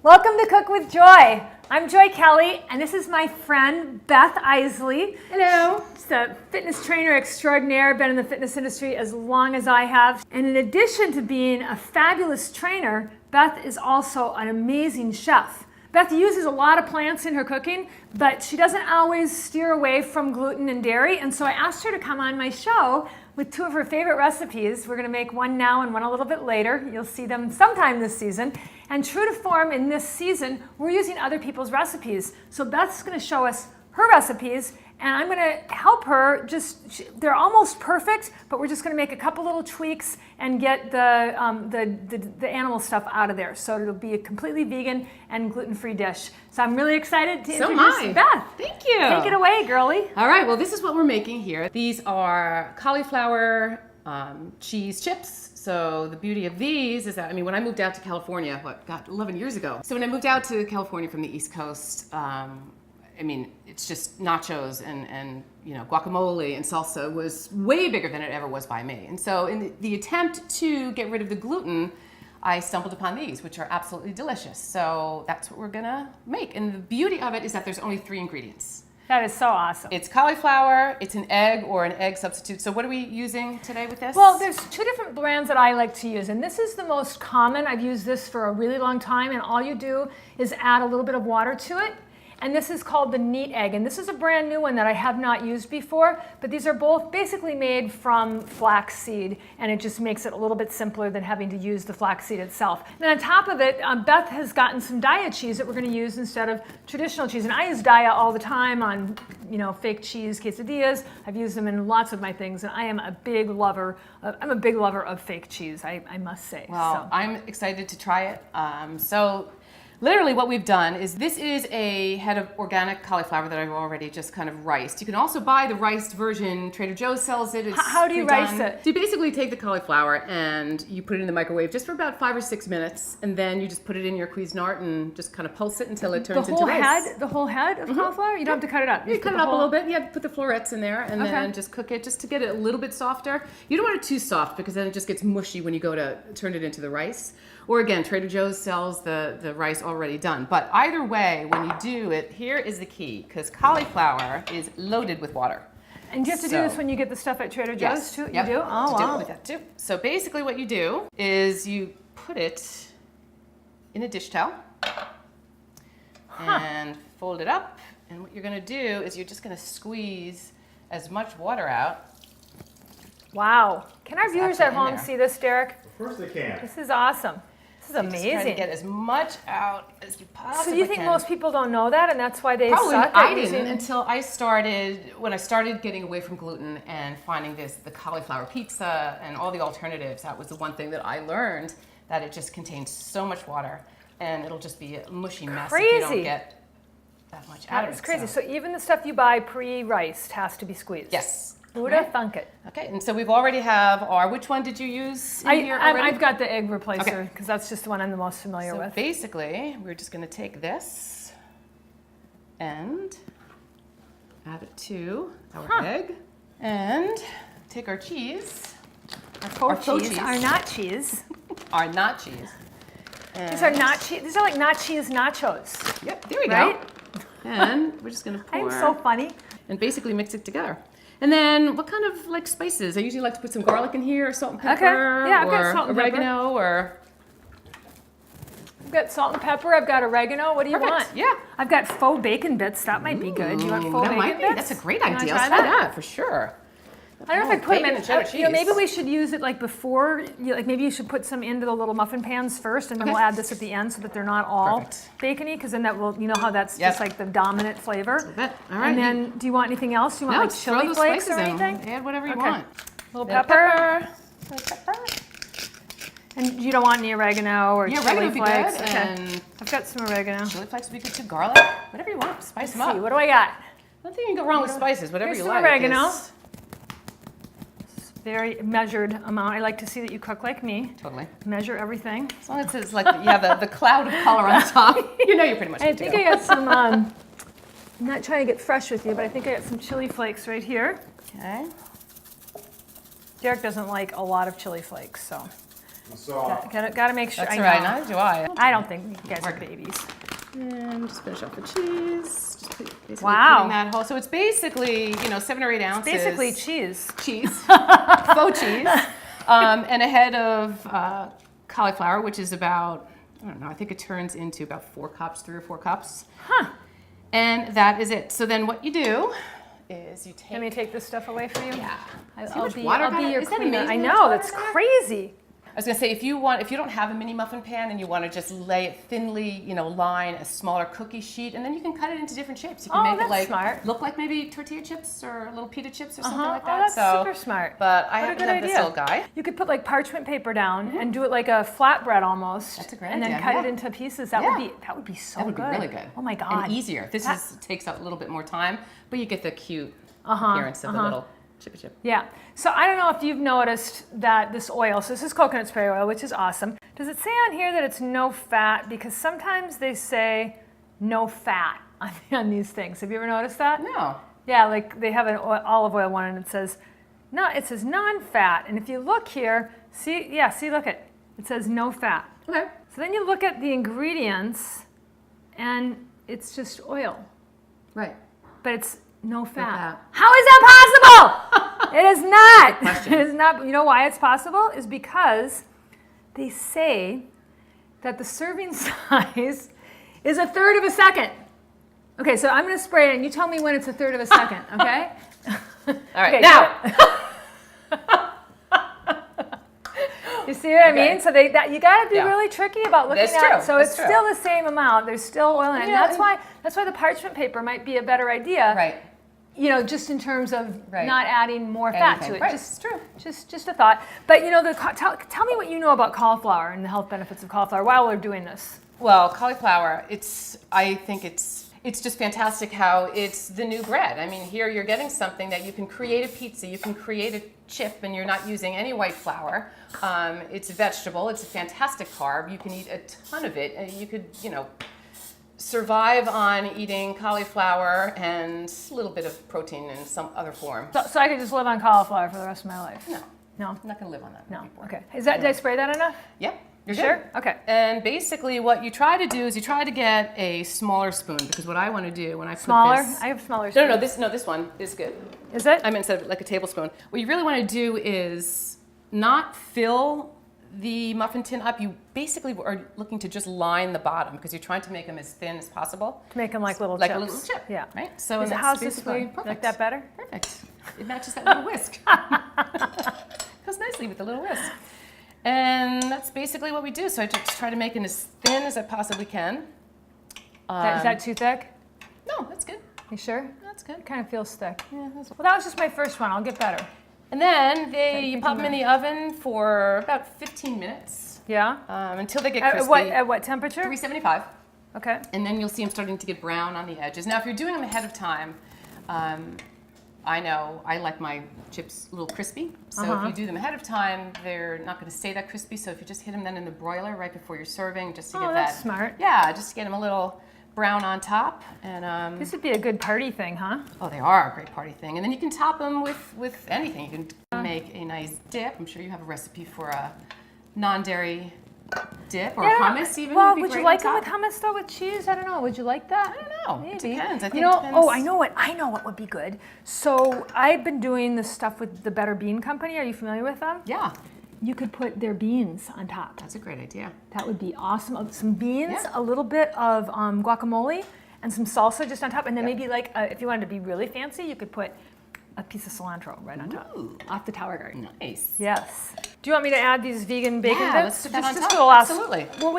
Welcome to Cook with Joy. I'm Joy Kelly, and this is my friend Beth Isley. Hello. She's a fitness trainer extraordinaire, been in the fitness industry as long as I have. And in addition to being a fabulous trainer, Beth is also an amazing chef. Beth uses a lot of plants in her cooking, but she doesn't always steer away from gluten and dairy, and so I asked her to come on my show with two of her favorite recipes. We're going to make one now and one a little bit later. You'll see them sometime this season. And true to form, in this season, we're using other people's recipes. So Beth's going to show us her recipes, and I'm going to help her. They're almost perfect, but we're just going to make a couple little tweaks and get the animal stuff out of there. So it'll be a completely vegan and gluten-free dish. So I'm really excited to introduce Beth. Thank you. Take it away, girlie. All right, well, this is what we're making here. These are cauliflower cheese chips. So the beauty of these is that, when I moved out to California, 11 years ago. So when I moved out to California from the East Coast, it's just nachos and guacamole and salsa was way bigger than it ever was by me. And so in the attempt to get rid of the gluten, I stumbled upon these, which are absolutely delicious. So that's what we're gonna make. And the beauty of it is that there's only 3 ingredients. That is so awesome. It's cauliflower, it's an egg or an egg substitute. So what are we using today with this? Well, there's 2 different brands that I like to use, and this is the most common. I've used this for a really long time, and all you do is add a little bit of water to it. And this is called the Neat Egg, and this is a brand new one that I have not used before, but these are both basically made from flaxseed, and it just makes it a little bit simpler than having to use the flaxseed itself. And then on top of it, Beth has gotten some Daiya cheese that we're going to use instead of traditional cheese, and I use Daiya all the time on fake cheese quesadillas. I've used them in lots of my things, and I am a big lover of fake cheese, I must say. Well, I'm excited to try it. Literally what we've done is this is a head of organic cauliflower that I've already just kind of riced. You can also buy the riced version. Trader Joe's sells it. It's How do you rice it? So you basically take the cauliflower and you put it in the microwave just for about 5 or 6 minutes, and then you just put it in your Cuisinart and just kind of pulse it until it turns into rice. The whole head of cauliflower? You don't have to cut it up. You cut it up a little bit. You have to put the florets in there and then just cook it just to get it a little bit softer. You don't want it too soft because then it just gets mushy when you go to turn it into the rice. Or again, Trader Joe's sells the rice already done. But either way, when you do it, here is the key, because cauliflower is loaded with water. And do you have to do this when you get the stuff at Trader Joe's too? Yep. You do? Oh, wow. Do it with that too. So basically what you do is you put it in a dish towel and fold it up. And what you're going to do is you're just going to squeeze as much water out. Wow. Can our viewers at home see this, Derek? Of course they can. This is awesome. This is amazing. Just try to get as much out as you possibly can. So do you think most people don't know that, and that's why they Probably suck I at didn't until when I started getting away from gluten and finding the cauliflower pizza and all the alternatives. That was the one thing that I learned, that it just contains so much water and it'll just be a mushy mess if you don't get that much out of it. That's crazy. So even the stuff you buy pre-riced has to be squeezed? Yes. Who'd have thunk it? Okay, and so we've already have which one did you use here already? I've got the egg replacer because that's just the one I'm the most familiar with. Basically, we're just going to take this and add it to our egg and take our cheese. Our faux cheese. Our not cheese. Our not cheese. These are not cheese. These are like not cheese nachos. Yep, there we go. And we're just going to pour. I'm so funny. And basically mix it together. And then what kind of spices? I usually like to put some garlic in here, salt and pepper, I've got salt and oregano, or... I've got salt and pepper, I've got oregano. What do you want? Yeah. I've got faux bacon bits. That might be good. Do you want faux bacon bits? That's a great idea. Let's try that for sure. I don't know if I put them in. Maybe we should use it like before. Maybe you should put some into the little muffin pans first, and then we'll add this at the end so that they're not all bacony. Because then that will, how that's just like the dominant flavor. All right. And then, do you want anything else? Do you want like chili flakes or anything? Add whatever you want. A little pepper. And you don't want any oregano or chili flakes? Okay. I've got some oregano. Chili flakes would be good too. Garlic, whatever you want. Spice them up. What do I got? Nothing you can go wrong with spices. Whatever you like. Oregano. Very measured amount. I like to see that you cook like me. Totally. Measure everything. As long as it's like you have the cloud of color on top, you're pretty much good to go. I think I got some, I'm not trying to get fresh with you, but I think I got some chili flakes right here. Okay. Derek doesn't like a lot of chili flakes, so Soft. Gotta make sure. That's I right. know. Neither do I. I don't think you guys are babies. And just finish off the cheese. Just basically Wow. putting that whole. So it's basically 7 or 8 ounces. Basically cheese. Cheese, faux cheese, and a head of cauliflower, which is about, I don't know, I think it turns into about 4 cups, 3 or 4 cups. Huh. And that is it. So then what you do is you take. Let me take this stuff away for you. Yeah. I'll be water your got it? Isn't that cleaner. amazing I how much know, water that's got it? crazy. I was gonna say, if you don't have a mini muffin pan and you want to just lay it thinly, line a smaller cookie sheet, and then you can cut it into different shapes. You can Oh, make it that's smart. look like maybe tortilla chips or little pita chips or something like Oh, that. that's So, super smart. But I What a happen good to have this idea. little guy. You could put like parchment paper down and do it like a flatbread almost. That's a great And then idea, cut yeah. it into pieces. That Yeah. would be so That would good. be really good. Oh my God. And easier. This takes a little bit more time, but you get the cute appearance of the little chippy chip. Yeah. So I don't know if you've noticed that this oil, so this is coconut spray oil, which is awesome. Does it say on here that it's no fat? Because sometimes they say no fat on these things. Have you ever noticed that? No. Yeah, like they have an olive oil one and it says non-fat. And if you look here, look it says no fat. Okay. So then you look at the ingredients and it's just oil, Right. but it's no fat. fat. How is that possible? It is not. question. It is not. You know why it's possible? Is because they say that the serving size is 1/3 of a second. Okay, so I'm going to spray it and you tell me when it's 1/3 of a second, okay? All right. Okay, Now. You see what I Okay. mean? So you got to be Yeah. really tricky about looking That's at true. it. So That's it's true. still the same amount. There's still oil in it. And Yeah, that's why the parchment paper might be a better idea. Right. Just in terms of Right. not adding more fat to it. Right. Just, It's true. just a thought. But tell me what you know about cauliflower and the health benefits of cauliflower while we're doing this. Well, cauliflower, I think it's just fantastic how it's the new bread. I mean, here you're getting something that you can create a pizza, you can create a chip, and you're not using any white flour. It's a vegetable. It's a fantastic carb. You can eat a ton of it. And you could, survive on eating cauliflower and a little bit of protein in some other form. So I could just live on cauliflower for the rest of my life? No, No? I'm not going to live on that. No. anymore. Okay. Did I spray that enough? Yep. You're Sure? good. Okay. And basically what you try to do is you try to get a smaller spoon, because what I want to do when I put Smaller? this... I have smaller No, spoons. this one is good. Is it? I meant instead of like a tablespoon. What you really want to do is not fill the muffin tin up. You basically are looking to just line the bottom because you're trying to make them as thin as possible. To make them like little Like chips. a little chip. Yeah. Right? So and that's How's this basically one? perfect. Like that better? Perfect. It matches that little whisk. Goes nicely with the little whisk. And that's basically what we do. So I just try to make it as thin as I possibly can. Is that too thick? No, that's good. You sure? That's good. It kind of feels thick. Yeah, that's Well, that was just my first one. I'll get better. And then you pop them in the oven for about 15 minutes Yeah? until they get crispy. At what temperature? 375. Okay. And then you'll see them starting to get brown on the edges. Now, if you're doing them ahead of time, I know I like my chips a little crispy. So if you do them ahead of time, they're not going to stay that crispy. So if you just hit them then in the broiler right before you're serving, just to get that's that. smart. Yeah, just to get them a little brown on top. And This would be a good party thing, huh? oh, they are a great party thing. And then you can top them with anything. You can make a nice dip. I'm sure you have a recipe for a non-dairy dip or hummus even. Well, be would you great like on them with top. hummus though, with cheese? I don't know. Would you like that? I don't know. Maybe. It depends. I think You know, it depends. oh, I know what would be good. So I've been doing this stuff with the Better Bean Company. Are you familiar with them? Yeah, You could put their beans on top. that's a great idea. That would be awesome. Some beans, Yeah. a little bit of guacamole, and some salsa just on top. And then maybe like, if you wanted to be really fancy, you could put a piece of cilantro right on top, Ooh. off the tower garden. Nice. Yes. Do you want me to add these vegan bacon Yeah, bits? let's put that on Just top. do the last. Absolutely. Well,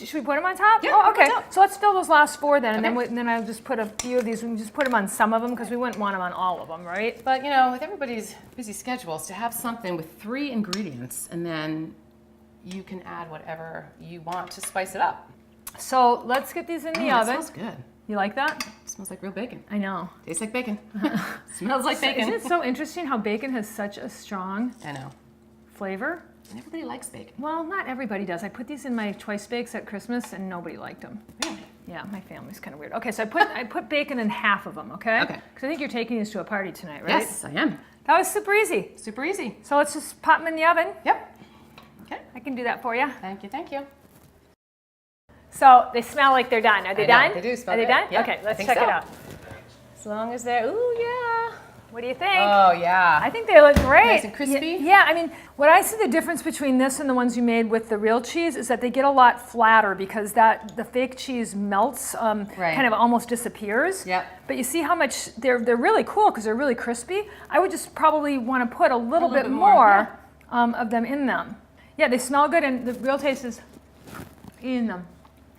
should we put them on top? Yeah, Oh, put them okay. on top. So let's fill those last 4 then, and Okay. then I'll just put a few of these. We can just put them on some of them because we wouldn't want them on all of them, right? But with everybody's busy schedules, to have something with 3 ingredients and then you can add whatever you want to spice it up. So let's get these in the That oven. smells good. You like that? It smells like real bacon. I know. Tastes like bacon. Smells like bacon. Isn't it so interesting how bacon has such a strong I know. flavor? And everybody likes bacon. Well, not everybody does. I put these in my choice bakes at Christmas, and nobody liked them. Really? Yeah, my family's kind of weird. Okay, so I put bacon in half of them. Okay. Okay. Because I think you're taking these to a party tonight, right? Yes, I am. That was super easy. Super easy. So let's just pop them in the oven. Yep. Okay. I can do that for you. Thank you, thank you. So they smell like they're done. Are they I know, done? they do smell Are they good. done? Yeah, Okay, I let's think check so. it out. As long as they're, ooh, yeah. What do you think? Oh, yeah. I think they look great. Nice and crispy? Yeah, I mean, what I see the difference between this and the ones you made with the real cheese is that they get a lot flatter because the fake cheese melts, kind of almost disappears. Yep. But you see how much they're really cool because they're really crispy. I would just probably want to put a little bit more of them in them. Yeah, they smell good, and the real taste is in them.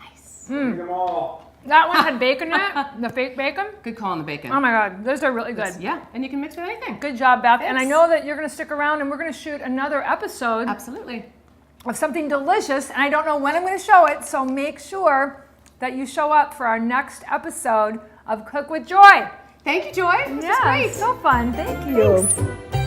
Nice. Bring them all. That one had bacon in it, the fake bacon. Good call on the bacon. Oh my God, those are really good. Yeah, and you can mix with anything. Good job, Beth. And I Thanks. know that you're going to stick around, and we're going to shoot another episode Absolutely. of something delicious. And I don't know when I'm going to show it, so make sure that you show up for our next episode of Cook with Joy. Thank you, Joy. This was Yeah, great. so fun. Thank you. Thanks.